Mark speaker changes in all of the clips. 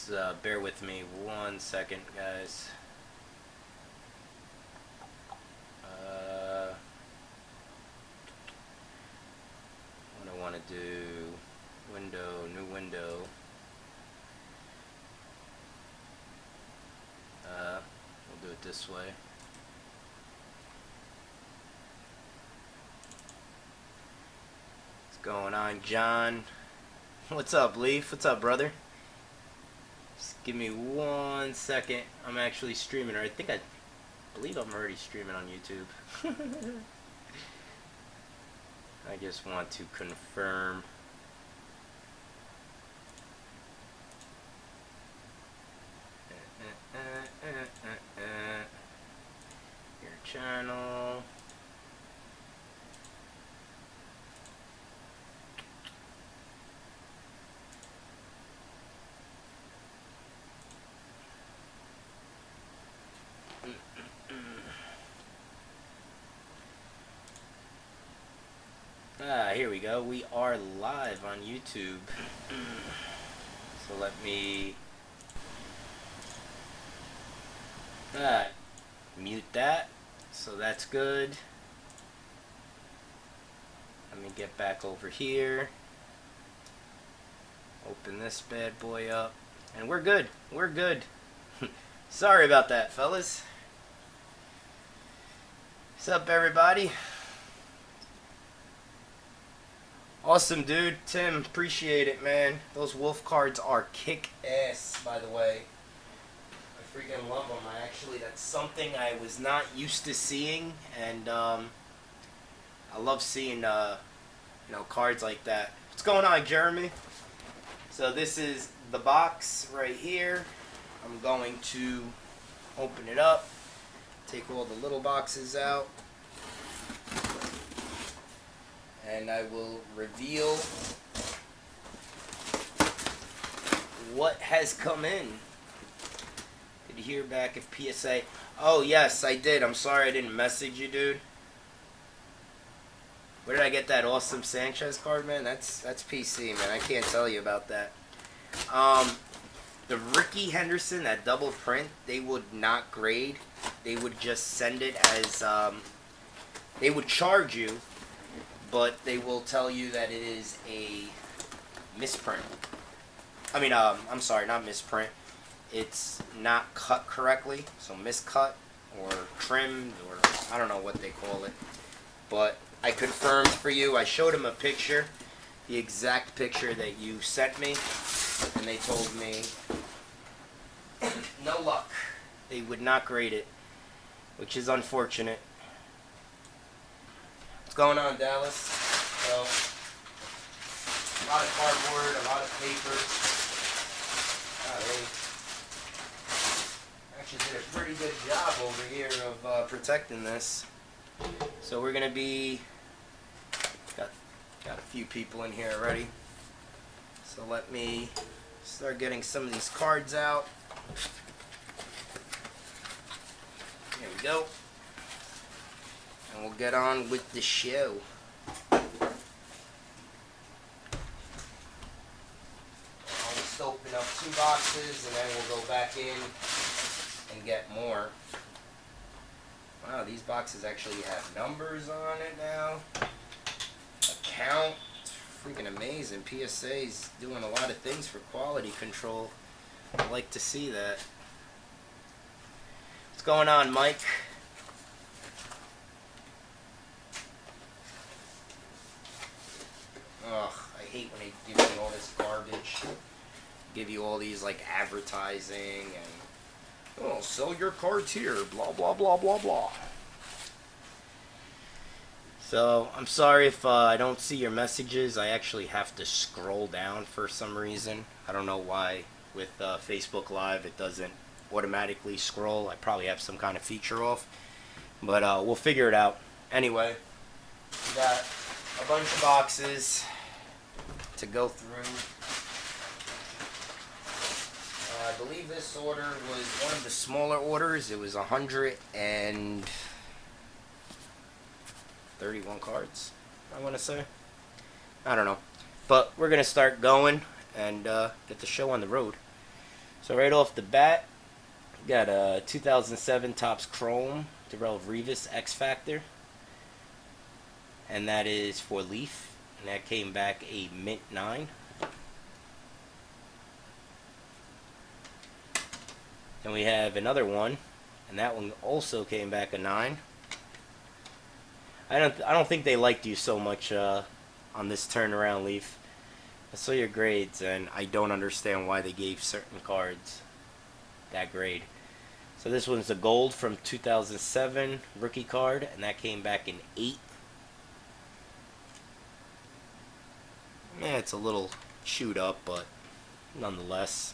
Speaker 1: Just bear with me 1 second, guys. What I want to do, window, new window. We'll do it this way. What's going on, John? What's up, Leaf? What's up, brother? Just give me 1 second. I'm actually streaming, or I believe I'm already streaming on YouTube. I just want to confirm. Your channel. Here we go. We are live on YouTube. So let me mute that. So that's good. Let me get back over here. Open this bad boy up. And we're good. We're good. Sorry about that, fellas. What's up, everybody? Awesome, dude. Tim, appreciate it, man. Those wolf cards are kick-ass, by the way. I freaking love them. That's something I was not used to seeing, and I love seeing, cards like that. What's going on, Jeremy? So this is the box right here. I'm going to open it up, take all the little boxes out, and I will reveal what has come in. Did you hear back if PSA? Oh, yes, I did. I'm sorry I didn't message you, dude. Where did I get that awesome Sanchez card, man? That's PC, man. I can't tell you about that. The Ricky Henderson, that double print, they would not grade. They would just send it as, they would charge you, but they will tell you that it is a misprint. I mean, I'm sorry, not misprint. It's not cut correctly, so miscut or trimmed, or I don't know what they call it. But I confirmed for you. I showed him a picture, the exact picture that you sent me, and they told me no luck. They would not grade it, which is unfortunate. What's going on, Dallas? So, a lot of cardboard, a lot of paper. They actually did a pretty good job over here of protecting this. So we're gonna be got a few people in here already. So let me start getting some of these cards out. Here we go. And we'll get on with the show. I'll just open up 2 boxes and then we'll go back in and get more. Wow, these boxes actually have numbers on it now. Account. It's freaking amazing. PSA's doing a lot of things for quality control. I like to see that. What's going on, Mike? Ugh, I hate when they give me all this garbage. Give you all these like advertising and oh, sell your cards here, blah blah blah blah blah. So I'm sorry if I don't see your messages. I actually have to scroll down for some reason. I don't know why with Facebook Live it doesn't automatically scroll. I probably have some kind of feature off, but we'll figure it out. Anyway, we got a bunch of boxes to go through. I believe this order was one of the smaller orders. It was 131 cards, I want to say. I don't know. But we're going to start going and get the show on the road. So right off the bat, got a 2007 Topps Chrome Darrell Revis X Factor, and that is for Leaf, and that came back a mint 9. Then we have another one, and that one also came back a 9. I don't think they liked you so much on this turnaround, Leaf. I saw your grades, and I don't understand why they gave certain cards that grade. So this one's a gold from 2007 rookie card, and that came back in 8. Yeah, it's a little chewed up, but nonetheless.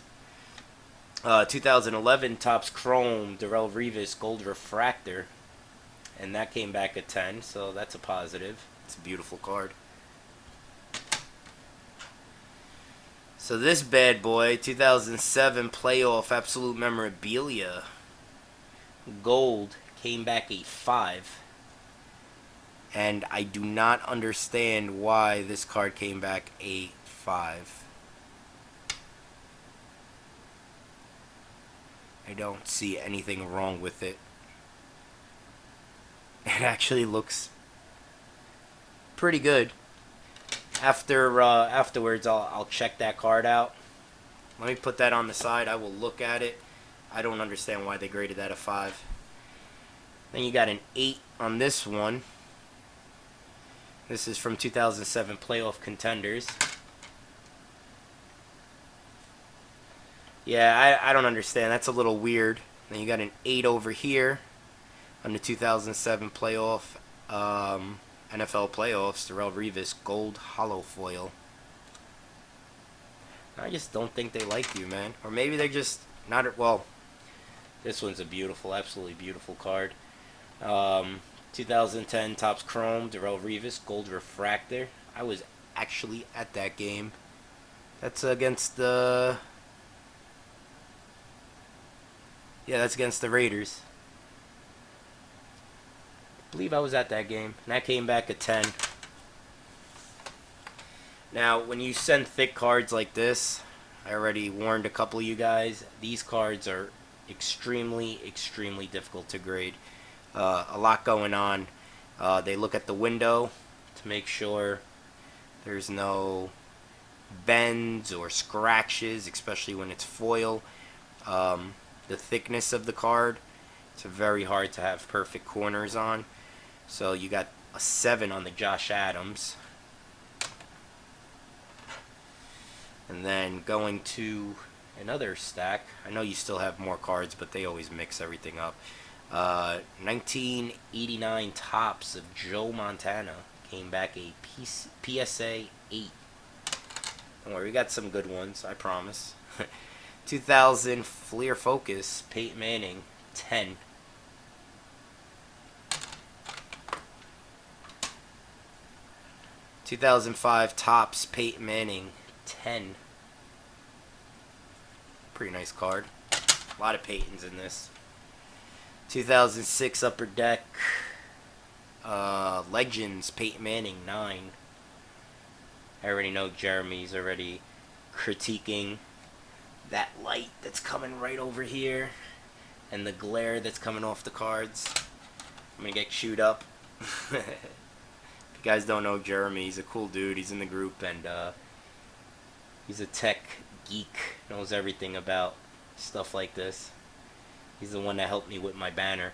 Speaker 1: 2011 Topps Chrome Darrell Revis Gold Refractor, and that came back a 10, so that's a positive. It's a beautiful card. So this bad boy, 2007 Playoff Absolute Memorabilia Gold, came back a 5. And I do not understand why this card came back a 5. I don't see anything wrong with it. It actually looks pretty good. Afterwards, I'll check that card out. Let me put that on the side. I will look at it. I don't understand why they graded that a 5. Then you got an 8 on this one. This is from 2007 Playoff Contenders. Yeah, I don't understand. That's a little weird. Then you got an 8 over here on the 2007 Playoff NFL Playoffs, Darrell Revis Gold Hollow Foil. I just don't think they like you, man. Or maybe they're just not... Well, this one's a beautiful, absolutely beautiful card. 2010 Topps Chrome Darrell Revis Gold Refractor. I was actually at that game. That's against the... Yeah, that's against the Raiders. I believe I was at that game, and that came back a 10. Now, when you send thick cards like this, I already warned a couple of you guys, these cards are extremely, extremely difficult to grade. A lot going on. They look at the window to make sure there's no bends or scratches, especially when it's foil. The thickness of the card, it's very hard to have perfect corners on. So you got a 7 on the Josh Adams. And then going to another stack. I know you still have more cards, but they always mix everything up. 1989 Topps of Joe Montana. Came back a PSA 8. Don't worry, we got some good ones, I promise. 2000 Fleer Focus Peyton Manning 10. 2005 Topps Peyton Manning 10. Pretty nice card. A lot of Peytons in this. 2006 Upper Deck Legends Peyton Manning 9. I already know Jeremy's already critiquing that light that's coming right over here and the glare that's coming off the cards. I'm gonna get chewed up. If you guys don't know Jeremy, he's a cool dude. He's in the group, and he's a tech geek, knows everything about stuff like this. He's the one that helped me with my banner.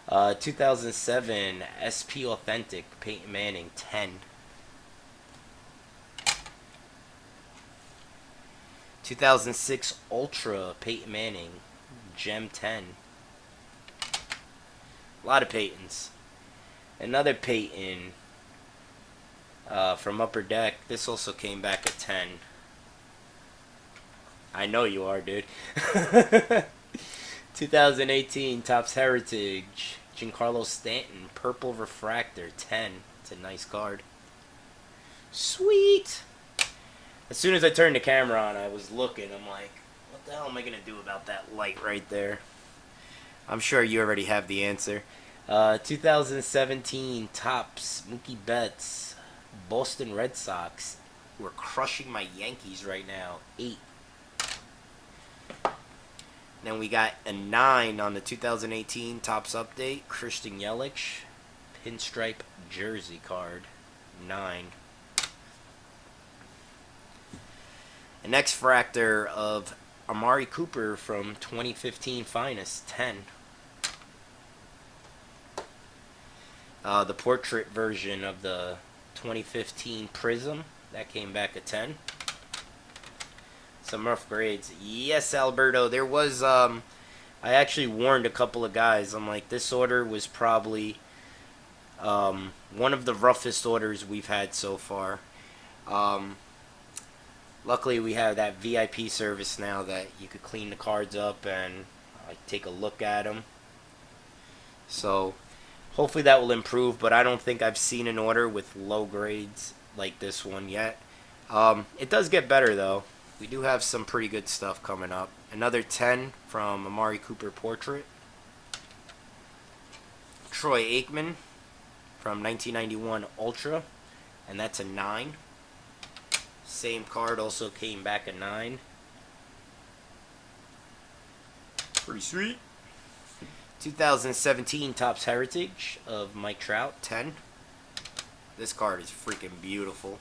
Speaker 1: 2007 SP Authentic Peyton Manning 10. 2006 Ultra Peyton Manning Gem 10. A lot of Peytons. Another Peyton from Upper Deck. This also came back at 10. I know you are, dude. 2018 Topps Heritage Giancarlo Stanton Purple Refractor 10. It's a nice card. Sweet. As soon as I turned the camera on, I was looking. I'm like, what the hell am I going to do about that light right there? I'm sure you already have the answer. 2017 Topps Mookie Betts Boston Red Sox, who are crushing my Yankees right now. 8. Then we got a 9 on the 2018 Topps Update. Christian Yelich. Pinstripe jersey card. 9. An X-Fractor of Amari Cooper from 2015 Finest. 10. The portrait version of the 2015 Prism. That came back at 10. Some rough grades. Yes, Alberto. There was, I actually warned a couple of guys. I'm like, this order was probably one of the roughest orders we've had so far. Luckily, we have that VIP service now that you could clean the cards up and take a look at them. So, hopefully that will improve, but I don't think I've seen an order with low grades like this one yet. It does get better, though. We do have some pretty good stuff coming up. Another 10 from Amari Cooper Portrait. Troy Aikman from 1991 Ultra, and that's a 9. Same card also came back a 9. Pretty sweet. 2017 Topps Heritage of Mike Trout, 10. This card is freaking beautiful.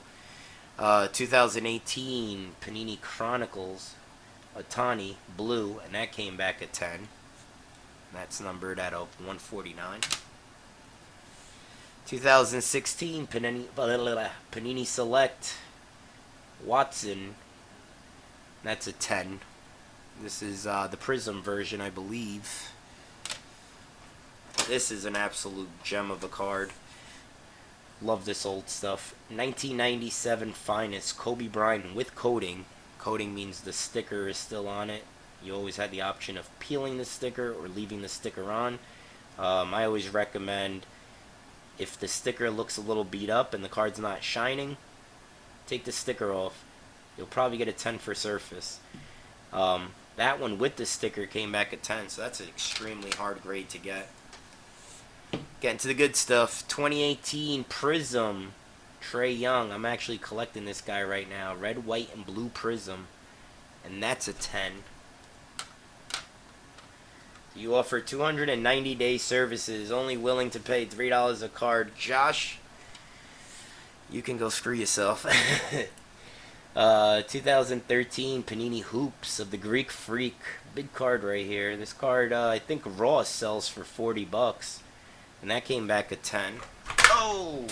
Speaker 1: 2018 Panini Chronicles Ohtani Blue, and that came back at 10. That's numbered at 149. 2016 Panini Select Watson, that's a 10. This is the Prism version, I believe. This is an absolute gem of a card. Love this old stuff. 1997 Finest Kobe Bryant with coating. Coating means the sticker is still on it. You always had the option of peeling the sticker or leaving the sticker on. I always recommend, if the sticker looks a little beat up and the card's not shining, take the sticker off. You'll probably get a 10 for surface. That one with the sticker came back at 10, so that's an extremely hard grade to get. Getting to the good stuff. 2018 Prism Trae Young. I'm actually collecting this guy right now. Red, white, and blue Prism. And that's a 10. You offer 290-day services. Only willing to pay $3 a card. Josh, you can go screw yourself. 2013 Panini Hoops of the Greek Freak. Big card right here. This card, I think Raw sells for $40. And that came back at 10. Oh!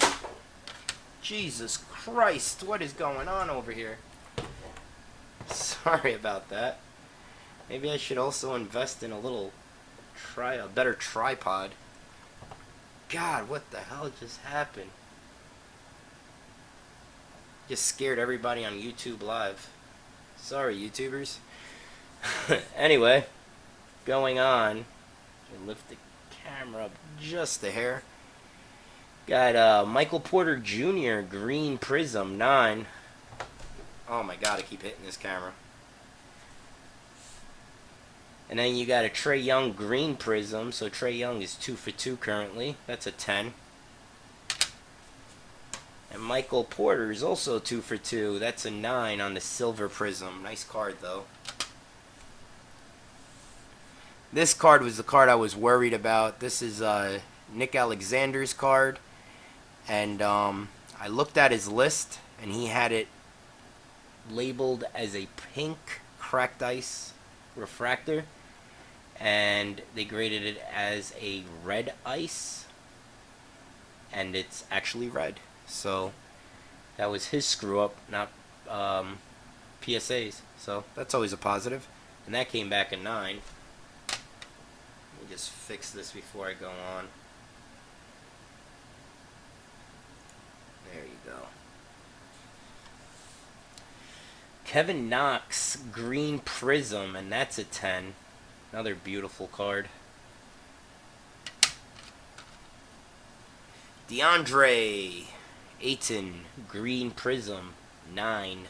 Speaker 1: Jesus Christ, what is going on over here? Sorry about that. Maybe I should also invest in a better tripod. God, what the hell just happened? Just scared everybody on YouTube Live. Sorry, YouTubers. Anyway, going on. Lift the camera up just a hair. Got Michael Porter Jr. Green Prism 9. Oh my god, I keep hitting this camera. And then you got a Trae Young Green Prism. So Trae Young is 2 for 2 currently. That's a 10. And Michael Porter is also 2 for 2. That's a 9 on the Silver Prism. Nice card though. This card was the card I was worried about. This is Nick Alexander's card. And I looked at his list, and he had it labeled as a pink cracked ice refractor. And they graded it as a red ice. And it's actually red. So that was his screw up, not PSA's. So that's always a positive. And that came back a 9. Let me just fix this before I go on. There you go. Kevin Knox Green Prism, and that's a 10. Another beautiful card. DeAndre Ayton Green Prism 9.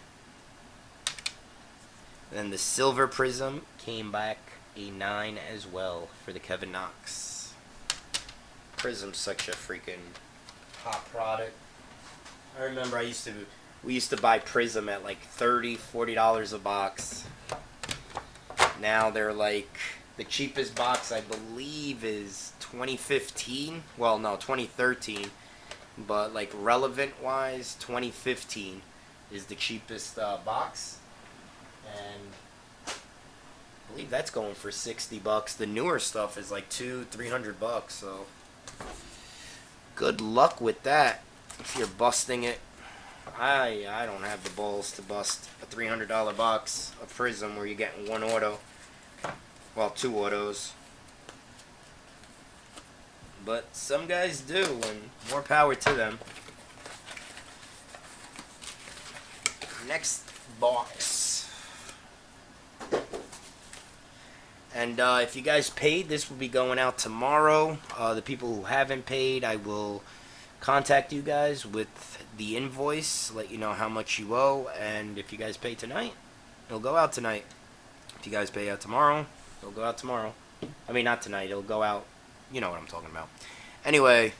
Speaker 1: Then the Silver Prism came back a 9 as well for the Kevin Knox. Prism's such a freaking hot product. I remember we used to buy Prism at like $30, $40 a box. Now they're like, the cheapest box I believe is 2015. Well, no, 2013. But like relevant wise, 2015 is the cheapest box. And I believe that's going for $60. The newer stuff is like $200-300. So good luck with that if you're busting it. I don't have the balls to bust a $300 box of Prism where you're getting one auto. Well, two autos. But some guys do, and more power to them. Next box. And if you guys paid, this will be going out tomorrow. The people who haven't paid, I will contact you guys with the invoice, let you know how much you owe, and if you guys pay tonight, it'll go out tonight. If you guys pay out tomorrow, it'll go out tomorrow. I mean, not tonight, it'll go out, you know what I'm talking about. Anyway,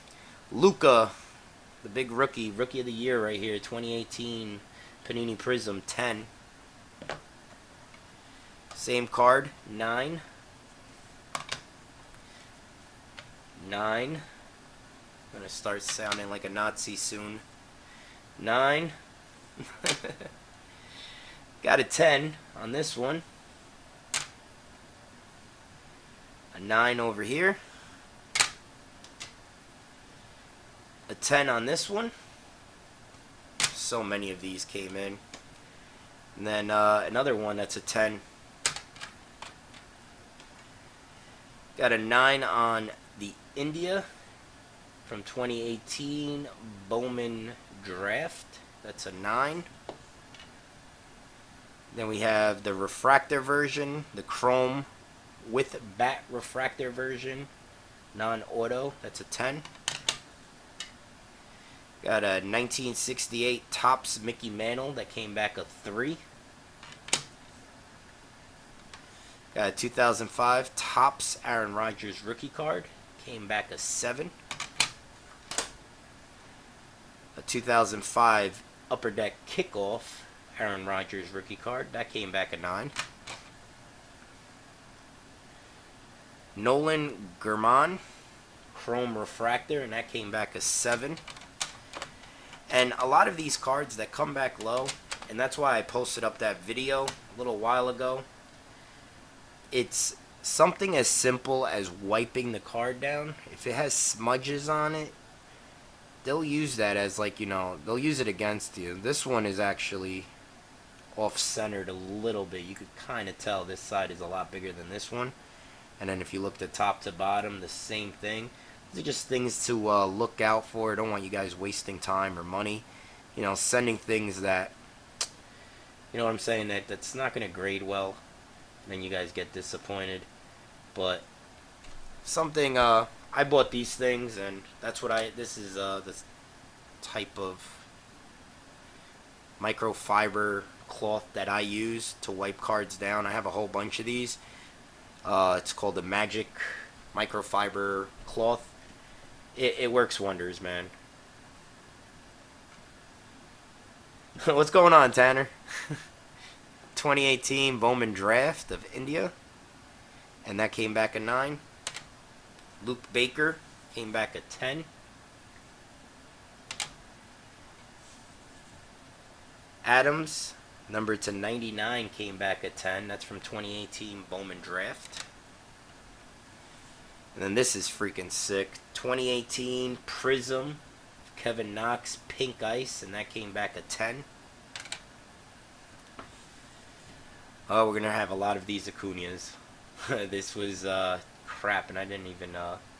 Speaker 1: Luka, the big rookie of the year right here, 2018 Panini Prism 10. Same card, 9. 9. I'm gonna start sounding like a Nazi soon. 9. Got a 10 on this one. A 9 over here. A 10 on this one. So many of these came in. And then another one that's a 10. Got a 9 on the India from 2018 Bowman Draft. That's a 9. Then we have the refractor version, the chrome with bat refractor version, non-auto. That's a 10. Got a 1968 Topps Mickey Mantle that came back a 3. Got a 2005 Topps Aaron Rodgers rookie card, came back a 7. A 2005 Upper Deck Kickoff Aaron Rodgers rookie card, that came back a 9. Nolan German Chrome Refractor, and that came back a 7. And a lot of these cards that come back low, and that's why I posted up that video a little while ago. It's something as simple as wiping the card down. If it has smudges on it, they'll use that as, like, you know, they'll use it against you. This one is actually off-centered a little bit. You could kind of tell this side is a lot bigger than this one. And then if you look at top to bottom, the same thing. These are just things to look out for. I don't want you guys wasting time or money. You know, sending things that, you know what I'm saying, that's not going to grade well. And then you guys get disappointed. But something, I bought these things, and that's what this is this type of microfiber cloth that I use to wipe cards down. I have a whole bunch of these. It's called the Magic Microfiber Cloth. It works wonders, man. What's going on, Tanner? 2018 Bowman Draft of India, and that came back a 9. Luke Baker came back a 10. Adams, number to 99, came back a 10. That's from 2018 Bowman Draft. And then this is freaking sick. 2018 Prism, Kevin Knox, Pink Ice, and that came back a 10. Oh, we're going to have a lot of these Acuñas. This was crap, and I didn't even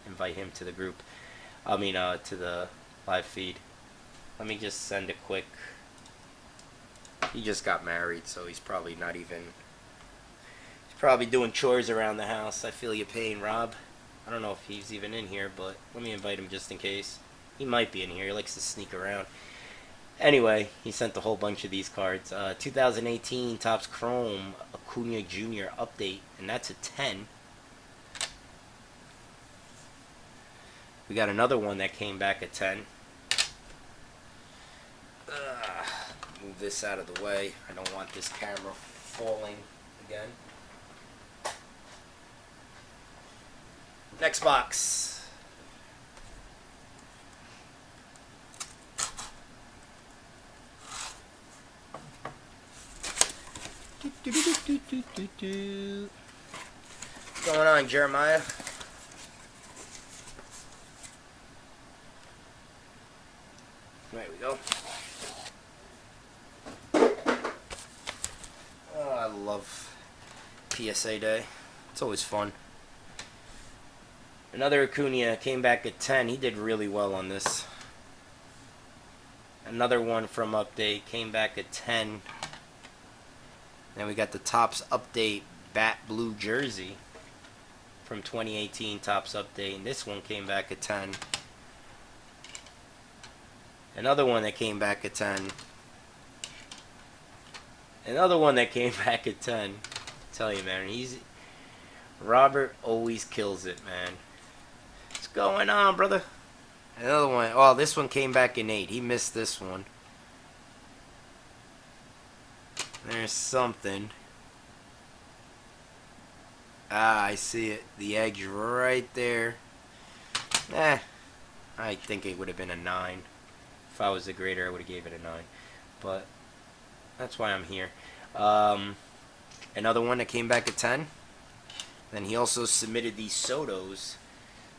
Speaker 1: invite him to the group. I mean, to the live feed. Let me just send a quick... He just got married, so he's probably not even... He's probably doing chores around the house. I feel your pain, Rob. I don't know if he's even in here, but let me invite him just in case. He might be in here. He likes to sneak around. Anyway, he sent a whole bunch of these cards. 2018 Topps Chrome Acuña Jr. Update, and that's a 10. We got another one that came back at 10. Move this out of the way. I don't want this camera falling again. Next box. What's going on, Jeremiah? There we go. Oh, I love PSA Day. It's always fun. Another Acuna came back at 10. He did really well on this. Another one from Update came back at 10. Then we got the Topps Update Bat Blue Jersey from 2018 Topps Update. And this one came back at 10. Another one that came back at 10. Another one that came back at 10. I tell you, man, Robert always kills it, man. What's going on, brother? Another one. Oh, this one came back in 8. He missed this one. There's something. Ah, I see it. The edge right there. I think it would have been a 9. If I was the grader, I would have gave it a 9. But that's why I'm here. Another one that came back at 10. Then he also submitted these Sotos.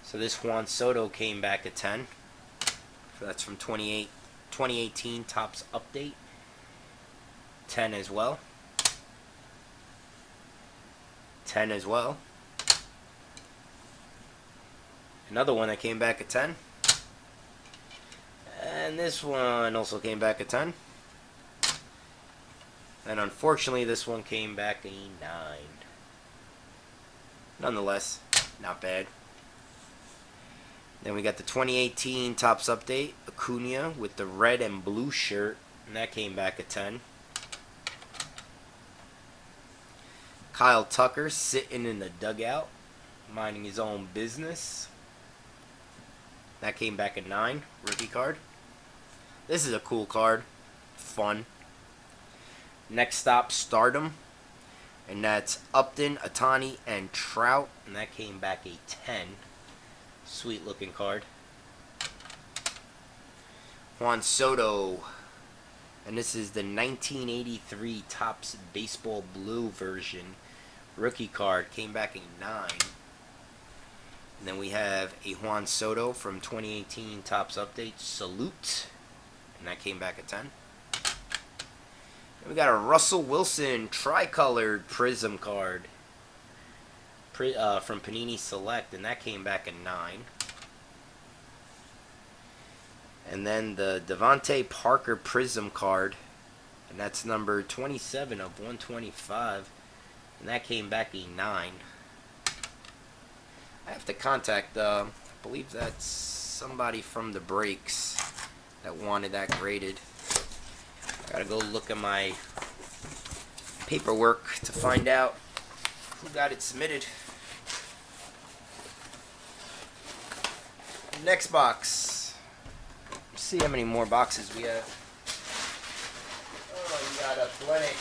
Speaker 1: So this Juan Soto came back at 10. So that's from 2018 Topps Update. 10 as well. 10 as well. Another one that came back at 10. And this one also came back at 10. And unfortunately, this one came back a 9. Nonetheless, not bad. Then we got the 2018 Topps Update, Acuna with the red and blue shirt. And that came back at 10. Kyle Tucker sitting in the dugout, minding his own business. That came back at 9, rookie card. This is a cool card. Fun. Next stop, Stardom. And that's Upton, Ohtani, and Trout. And that came back a 10. Sweet looking card. Juan Soto. And this is the 1983 Topps Baseball Blue version. Rookie card. Came back a 9. And then we have a Juan Soto from 2018 Topps Update. Salute. And that came back at 10. And we got a Russell Wilson tricolored prism card from Panini Select, and that came back at 9. And then the Devontae Parker prism card, and that's number 27 of 125, and that came back a 9. I have to contact, I believe that's somebody from the breaks that wanted that graded. I gotta go look at my paperwork to find out who got it submitted. Next box. Let's see how many more boxes we have. Oh, you got a plenty.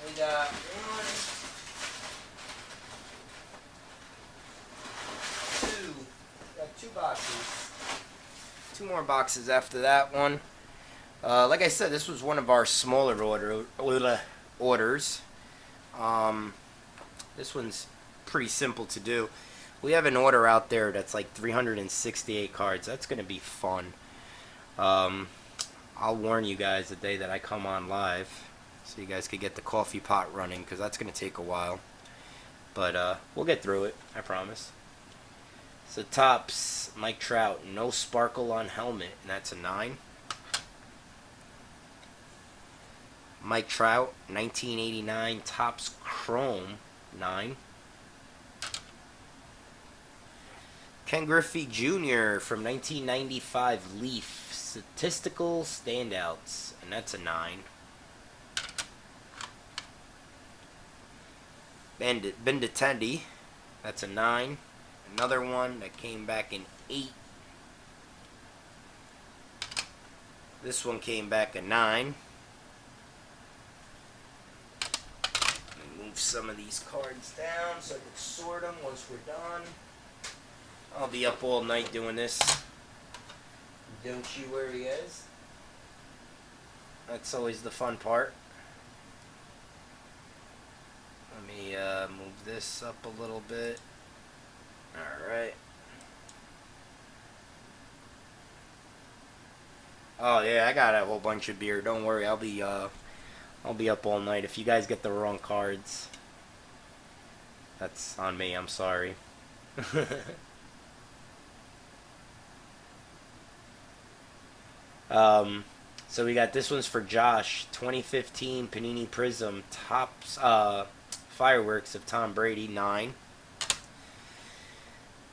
Speaker 1: We got 1, 2. Got 2 boxes. 2 more boxes after that one. Like I said, this was one of our smaller orders. This one's pretty simple to do. We have an order out there that's like 368 cards. That's going to be fun. I'll warn you guys the day that I come on live, so you guys could get the coffee pot running, because that's going to take a while. But we'll get through it, I promise. So Topps, Mike Trout, no sparkle on helmet, and that's a 9. Mike Trout, 1989 Topps Chrome, 9. Ken Griffey Jr. from 1995 Leaf, statistical standouts, and that's a 9. Benintendi, that's a 9. Another one that came back in 8. This one came back a 9. Move move some of these cards down so I can sort them once we're done. I'll be up all night doing this. Don't you worry, guys. That's always the fun part. Let me move this up a little bit. Alright. Oh yeah, I got a whole bunch of beer. Don't worry, I'll be up all night. If you guys get the wrong cards, that's on me. I'm sorry. So we got this one's for Josh. 2015 Panini Prism Topps Fireworks of Tom Brady 9.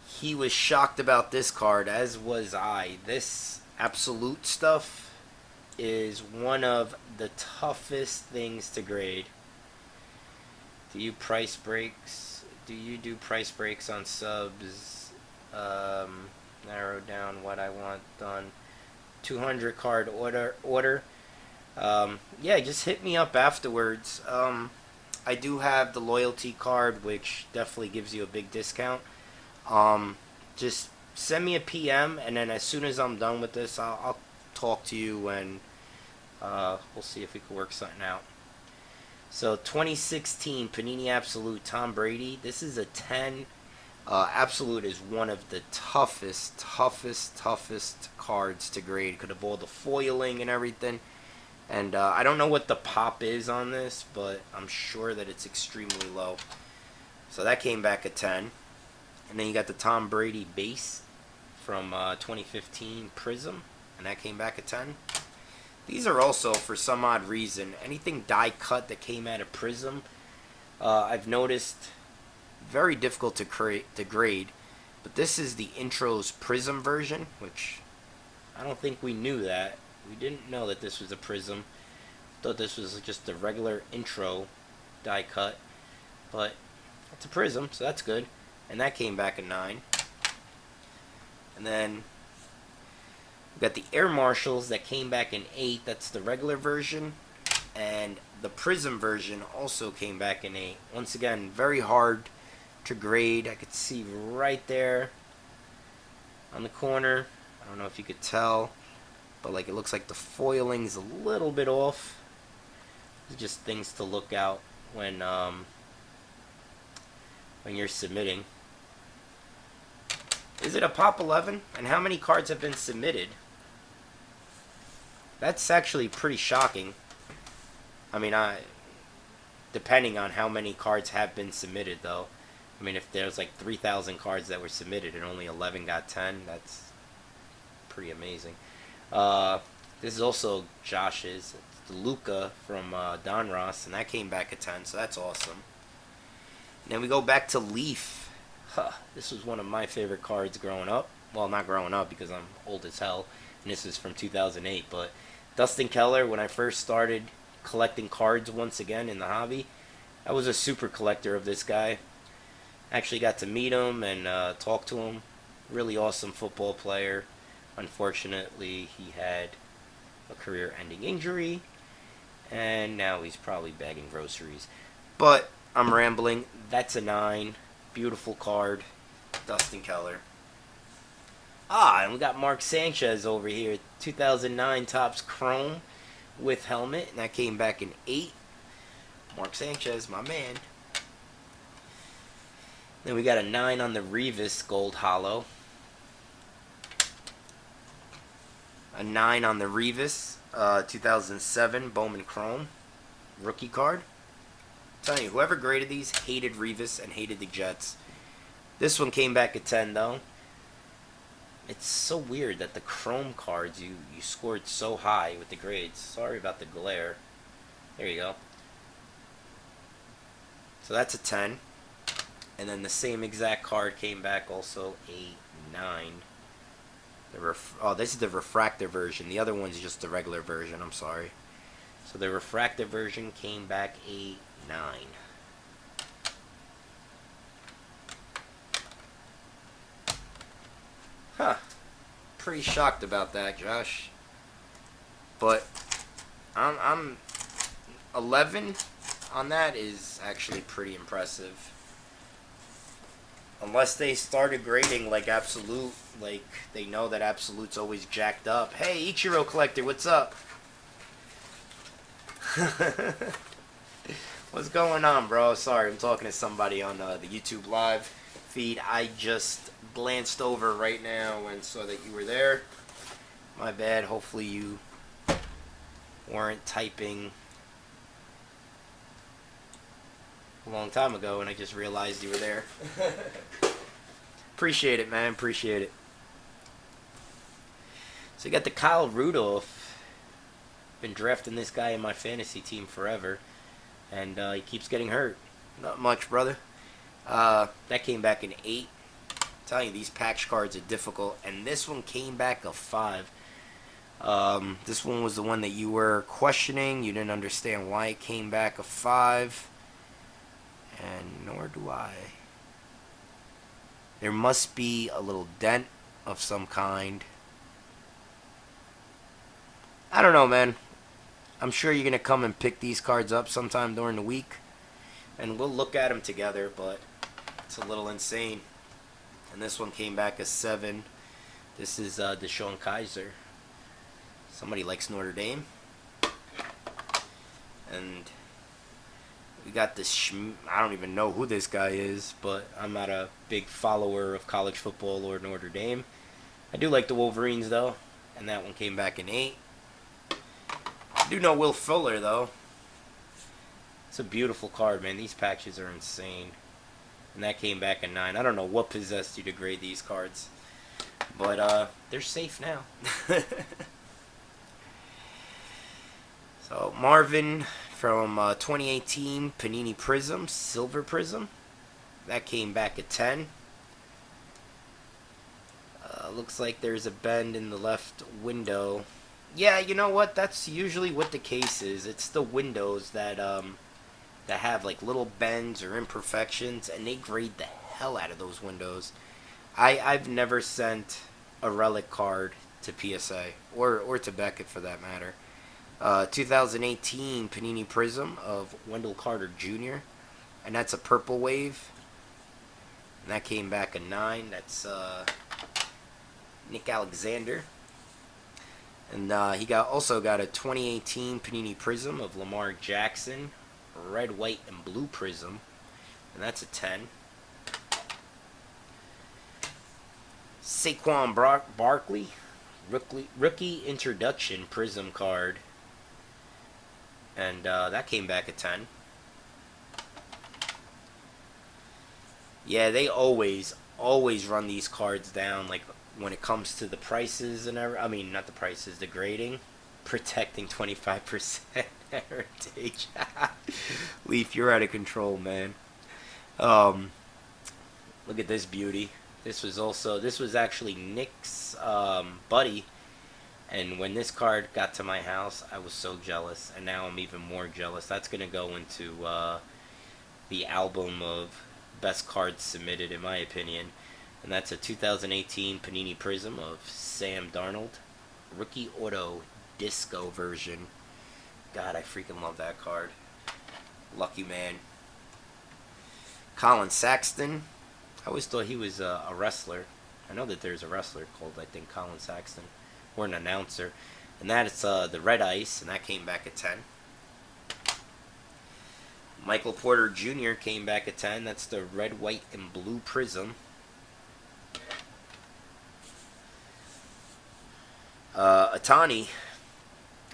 Speaker 1: He was shocked about this card, as was I. This absolute stuff is one of the toughest things to grade. Do you price breaks? Do you do price breaks on subs? Narrow down what I want done. 200 card order. Yeah, just hit me up afterwards. I do have the loyalty card, which definitely gives you a big discount. Just send me a PM, and then as soon as I'm done with this, I'll talk to you, and we'll see if we can work something out. So 2016 Panini Absolute Tom Brady. This is a 10. Absolute is one of the toughest cards to grade because of all the foiling and everything. And I don't know what the pop is on this, but I'm sure that it's extremely low. So that came back at 10. And then you got the Tom Brady base from 2015 Prism, and that came back at 10. These are also, for some odd reason, anything die cut that came out of Prism, I've noticed very difficult to grade. But this is the Intros Prism version, which I don't think we knew that. We didn't know that this was a Prism. Thought this was just a regular intro die cut, but it's a Prism, so that's good. And that came back at 9. And then we got the Air Marshals that came back in 8. That's the regular version. And the Prism version also came back in 8. Once again, very hard to grade. I could see right there on the corner. I don't know if you could tell, but like it looks like the foiling's a little bit off. It's just things to look out when you're submitting. Is it a Pop 11? And how many cards have been submitted? That's actually pretty shocking. I mean, depending on how many cards have been submitted, though. I mean, if there's like 3,000 cards that were submitted and only 11 got 10, that's pretty amazing. This is also Josh's. It's the Luca from Don Ross, and that came back at 10, so that's awesome. And then we go back to Leaf. This was one of my favorite cards growing up. Well, not growing up because I'm old as hell, and this is from 2008. But Dustin Keller, when I first started collecting cards once again in the hobby, I was a super collector of this guy. Actually got to meet him and talk to him. Really awesome football player. Unfortunately, he had a career-ending injury, and now he's probably bagging groceries. But I'm rambling. That's a 9. Beautiful card, Dustin Keller. And we got Mark Sanchez over here, 2009 Topps Chrome with helmet, and that came back in 8. Mark Sanchez, my man. Then we got a 9 on the Revis Gold Hollow. A 9 on the Revis 2007 Bowman Chrome rookie card. I'm telling you, whoever graded these hated Revis and hated the Jets. This one came back at 10, though. It's so weird that the Chrome cards, you scored so high with the grades. Sorry about the glare. There you go. So that's a 10. And then the same exact card came back also a 9. This is the refractor version. The other one's just the regular version. I'm sorry. So the refractor version came back a 9. Pretty shocked about that, Josh. But I'm 11 on that is actually pretty impressive. Unless they started grading like Absolute, like they know that Absolute's always jacked up. Hey, Ichiro Collector, what's up? What's going on, bro? Sorry, I'm talking to somebody on the YouTube live feed. I just glanced over right now and saw that you were there. My bad. Hopefully you weren't typing a long time ago and I just realized you were there. Appreciate it, man. Appreciate it. So you got the Kyle Rudolph. Been drafting this guy in my fantasy team forever, and he keeps getting hurt. Not much, brother. That came back an 8. I'm telling you, these patch cards are difficult, and this one came back a 5. This one was the one that you were questioning. You didn't understand why it came back a 5, and nor do I. There must be a little dent of some kind. I don't know, man. I'm sure you're going to come and pick these cards up sometime during the week, and we'll look at them together, but it's a little insane. And this one came back a 7. This is Deshaun Kaiser. Somebody likes Notre Dame. And we got this, I don't even know who this guy is, but I'm not a big follower of college football or Notre Dame. I do like the Wolverines, though, and that one came back an 8. I do know Will Fuller, though. It's a beautiful card, man. These patches are insane. And that came back a 9. I don't know what possessed you to grade these cards, but they're safe now. So Marvin from 2018 Panini Prism, Silver Prism. That came back a 10. Looks like there's a bend in the left window. Yeah, you know what? That's usually what the case is. It's the windows that that have like little bends or imperfections, and they grade the hell out of those windows. I've never sent a relic card to PSA or to Beckett for that matter. 2018 Panini Prism of Wendell Carter Jr. and that's a purple wave. And that came back a 9. That's Nick Alexander. And he also got a 2018 Panini Prism of Lamar Jackson, red, white, and blue prism, and that's a 10. Saquon Barkley, rookie introduction prism card, and that came back a 10. Yeah, they always run these cards down, like when it comes to the prices and everything. I mean, not the prices, the grading. Protecting 25% heritage. Leaf, you're out of control, man. Look at this beauty. This was actually Nick's buddy. And when this card got to my house, I was so jealous. And now I'm even more jealous. That's going to go into the album of best cards submitted, in my opinion. And that's a 2018 Panini Prism of Sam Darnold. Rookie Auto Disco version. God, I freaking love that card. Lucky man. Colin Saxton. I always thought he was a wrestler. I know that there's a wrestler called, I think, Colin Saxton. Or an announcer. And that is the Red Ice, and that came back at 10. Michael Porter Jr. came back at 10. That's the red, white, and blue prism. Atani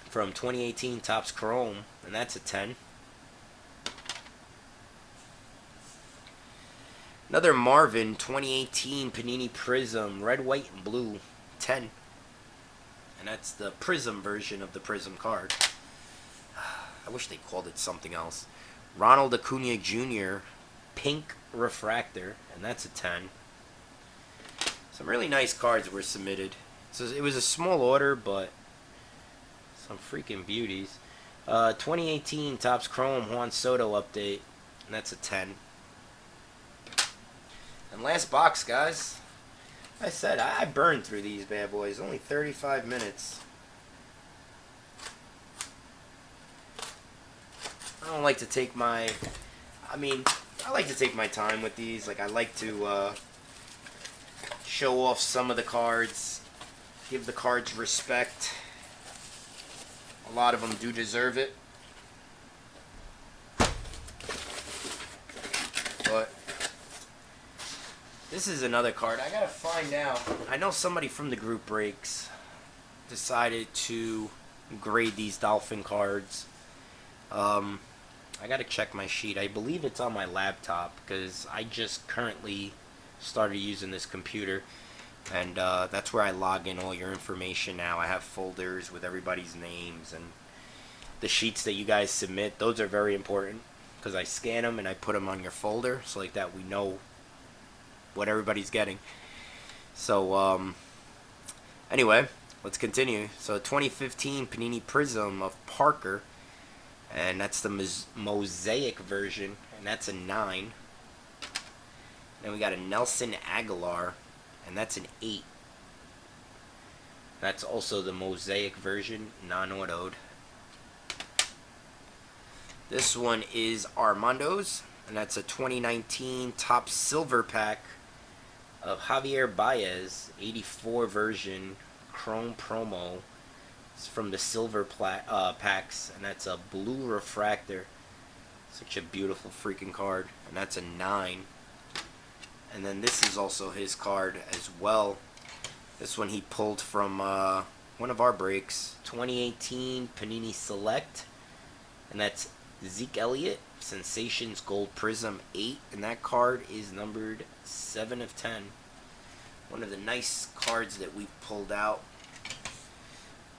Speaker 1: from 2018 Topps Chrome, and that's a 10. Another Marvin 2018 Panini Prism, red, white, and blue, 10. And that's the Prism version of the Prism card. I wish they called it something else. Ronald Acuna Jr., pink refractor, and that's a 10. Some really nice cards were submitted. So it was a small order, but some freaking beauties. 2018 Topps Chrome Juan Soto update, and that's a 10. And last box, guys. I said I burned through these bad boys. Only 35 minutes. I don't like to take my, I like to take my time with these. Like, I like to show off some of the cards, give the cards respect. A lot of them do deserve it. But this is another card. I gotta find out. I know somebody from the group breaks decided to grade these Dolphin cards. I gotta check my sheet. I believe it's on my laptop because I just currently started using this computer, and that's where I log in all your information now. I have folders with everybody's names and the sheets that you guys submit. Those are very important because I scan them and I put them on your folder, so like that we know what everybody's getting. So anyway, let's continue. So 2015 Panini Prism of Parker, and that's the mosaic version, and that's a 9. Then we got a Nelson Aguilar, and that's an 8. That's also the mosaic version, non-autoed. This one is Armando's, and that's a 2019 top silver pack of Javier Baez, 84 version, chrome promo. It's from the silver packs, and that's a blue refractor. Such a beautiful freaking card, and that's a 9. And then this is also his card as well. This one he pulled from one of our breaks, 2018 Panini Select, and that's Zeke Elliott, Sensations Gold Prism 8, and that card is numbered 7 of 10. One of the nice cards that we pulled out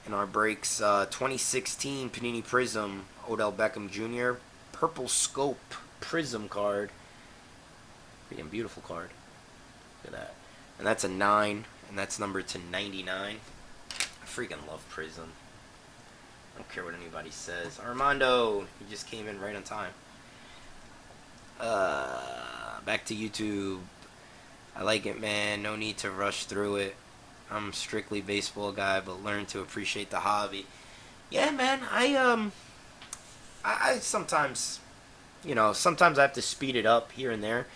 Speaker 1: in our breaks. 2016 Panini Prism, Odell Beckham Jr., Purple Scope Prism card. Freaking beautiful card. Look at that. And that's a 9, and that's numbered to 99. I freaking love Prism. I don't care what anybody says. Armando, he just came in right on time. Back to YouTube. I like it, man. No need to rush through it. I'm strictly baseball guy, but learn to appreciate the hobby. Yeah, man. I sometimes, sometimes I have to speed it up here and there.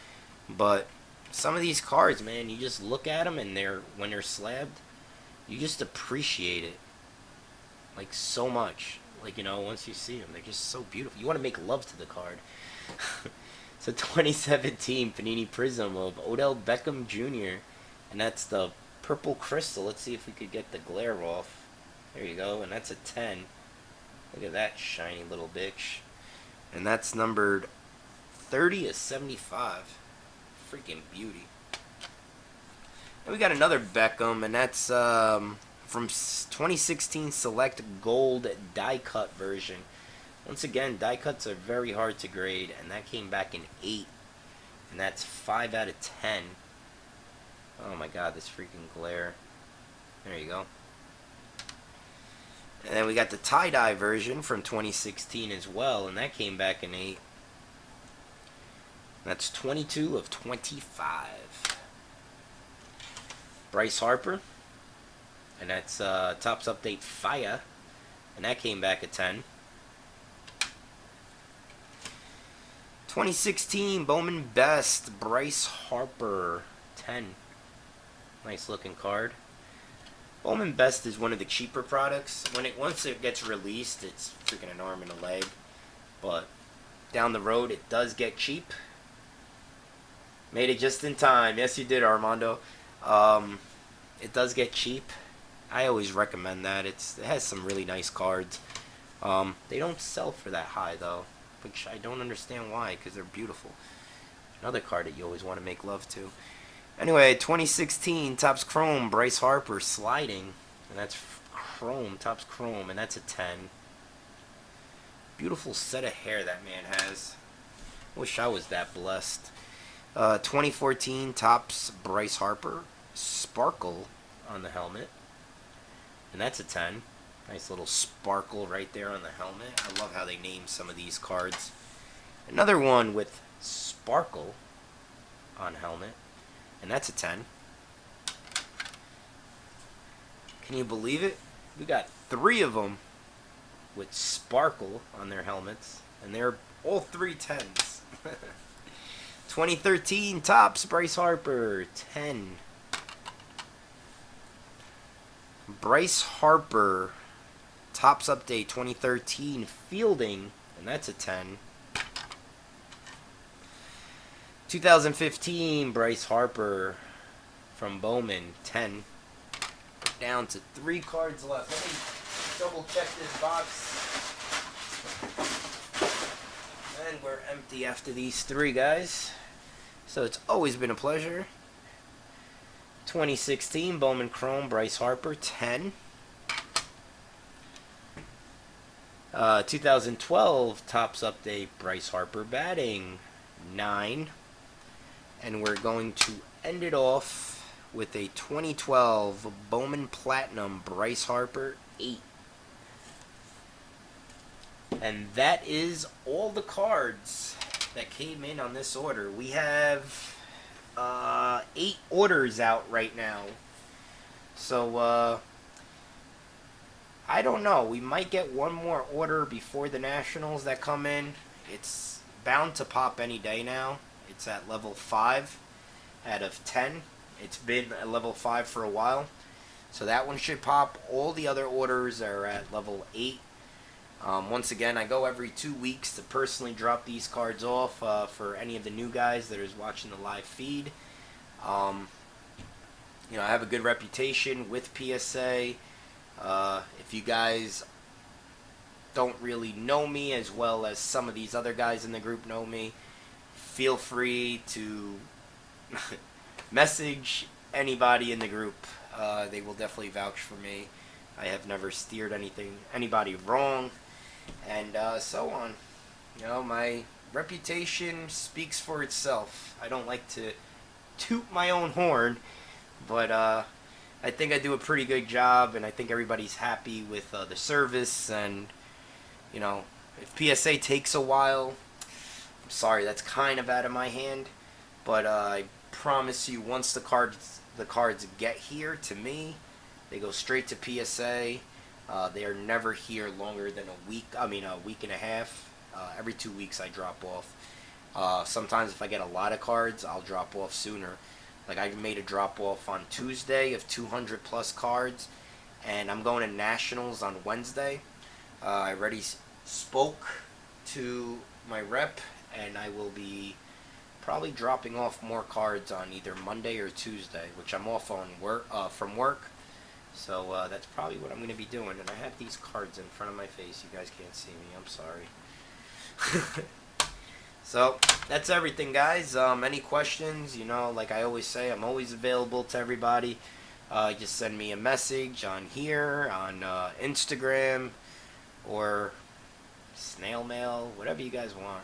Speaker 1: But some of these cards, man, you just look at them, and when they're slabbed, you just appreciate it. Like, so much. Like, once you see them, they're just so beautiful. You want to make love to the card. So 2017 Panini Prism of Odell Beckham Jr., and that's the purple crystal. Let's see if we could get the glare off. There you go, and that's a 10. Look at that shiny little bitch. And that's numbered 30 of 75. Freaking beauty. And we got another Beckham, and that's from 2016 Select Gold die cut version. Once again, die cuts are very hard to grade, and that came back in 8, and that's 5 out of 10. Oh my god, this freaking glare. There you go. And then we got the tie-dye version from 2016 as well, and that came back in 8. That's 22 of 25. Bryce Harper, and that's Topps Update Fire, and that came back at 10. 2016 Bowman Best Bryce Harper, 10. Nice looking card. Bowman Best is one of the cheaper products. Once it gets released, it's freaking an arm and a leg. But down the road, it does get cheap. Made it just in time. Yes, you did, Armando. It does get cheap. I always recommend that. It has some really nice cards. They don't sell for that high, though, which I don't understand why, because they're beautiful. Another card that you always want to make love to. Anyway, 2016 Topps Chrome Bryce Harper sliding, and that's Chrome, Topps Chrome, and that's a 10. Beautiful set of hair that man has. Wish I was that blessed. 2014 Topps Bryce Harper Sparkle on the helmet, and that's a 10. Nice little sparkle right there on the helmet. I love how they name some of these cards. Another one with sparkle on helmet, and that's a 10. Can you believe it? We got 3 of them with sparkle on their helmets. And they're all 3 10s. 2013 Topps Bryce Harper 10. Bryce Harper Topps Update 2013 Fielding, and that's a 10. 2015 Bryce Harper from Bowman 10. Down to 3 cards left. Let me double check this box. And we're empty after these 3 guys. So it's always been a pleasure. 2016 Bowman Chrome Bryce Harper 10. 2012 Topps Update Bryce Harper Batting 9. And we're going to end it off with a 2012 Bowman Platinum Bryce Harper 8. And that is all the cards that came in on this order. We have 8 orders out right now. So, I don't know. We might get one more order before the Nationals that come in. It's bound to pop any day now. It's at level 5 out of 10. It's been at level 5 for a while. So that one should pop. All the other orders are at level 8. Once again, I go every 2 weeks to personally drop these cards off for any of the new guys that is watching the live feed. You know, I have a good reputation with PSA. If you guys don't really know me as well as some of these other guys in the group know me, feel free to message anybody in the group. They will definitely vouch for me. I have never steered anybody wrong, and so on. You know, my reputation speaks for itself. I don't like to toot my own horn, but I think I do a pretty good job, and I think everybody's happy with the service. And you know, if PSA takes a while, I'm sorry, that's kind of out of my hand. But I promise you, once the cards get here to me, they go straight to PSA. They are never here longer than a week. I mean, a week and a half. Every 2 weeks I drop off. Sometimes if I get a lot of cards, I'll drop off sooner. Like I made a drop off on Tuesday of 200 plus cards, and I'm going to Nationals on Wednesday. I already spoke to my rep, and I will be probably dropping off more cards on either Monday or Tuesday, which I'm off on from work. So that's probably what I'm going to be doing. And I have these cards in front of my face. You guys can't see me. I'm sorry. So that's everything, guys. Any questions? You know, like I always say, I'm always available to everybody. Just send me a message on here, on Instagram, or snail mail, whatever you guys want.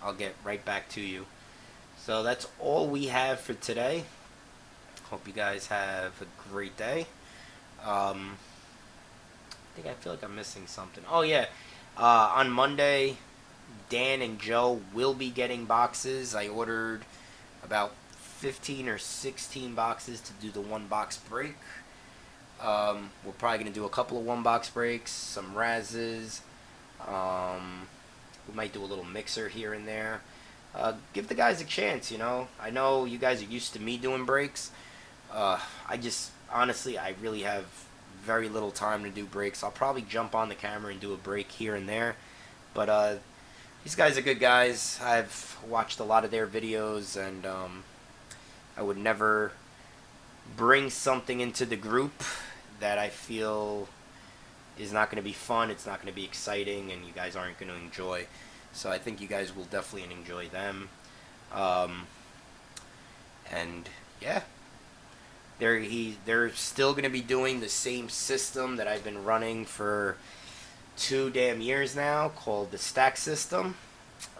Speaker 1: I'll get right back to you. So that's all we have for today. Hope you guys have a great day. I feel like I'm missing something. Oh yeah, on Monday, Dan and Joe will be getting boxes. I ordered about 15 or 16 boxes to do the 1-box break. We're probably going to do a couple of 1-box breaks, some Razes. We might do a little mixer here and there. Give the guys a chance, you know. I know you guys are used to me doing breaks. Honestly, I really have very little time to do breaks. I'll probably jump on the camera and do a break here and there. But these guys are good guys. I've watched a lot of their videos, and I would never bring something into the group that I feel is not going to be fun, it's not going to be exciting, and you guys aren't going to enjoy. So I think you guys will definitely enjoy them. And yeah, they're still going to be doing the same system that I've been running for 2 damn years now, called the stack system.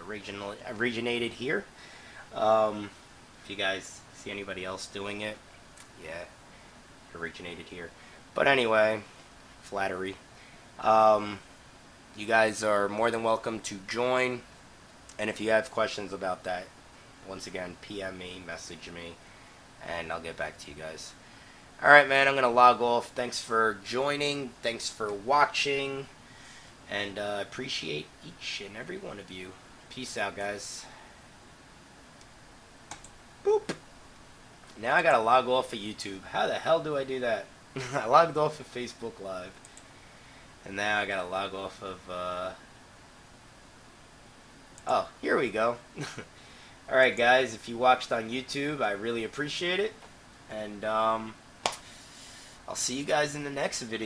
Speaker 1: Originated here. If you guys see anybody else doing it, yeah, originated here. But anyway, flattery. You guys are more than welcome to join, and if you have questions about that, once again, PM me, message me, and I'll get back to you guys. Alright, man, I'm going to log off. Thanks for joining. Thanks for watching. And appreciate each and every one of you. Peace out, guys. Boop. Now I gotta log off of YouTube. How the hell do I do that? I logged off of Facebook Live. And now I gotta log off of, oh, here we go. Alright guys, if you watched on YouTube, I really appreciate it. And, I'll see you guys in the next video.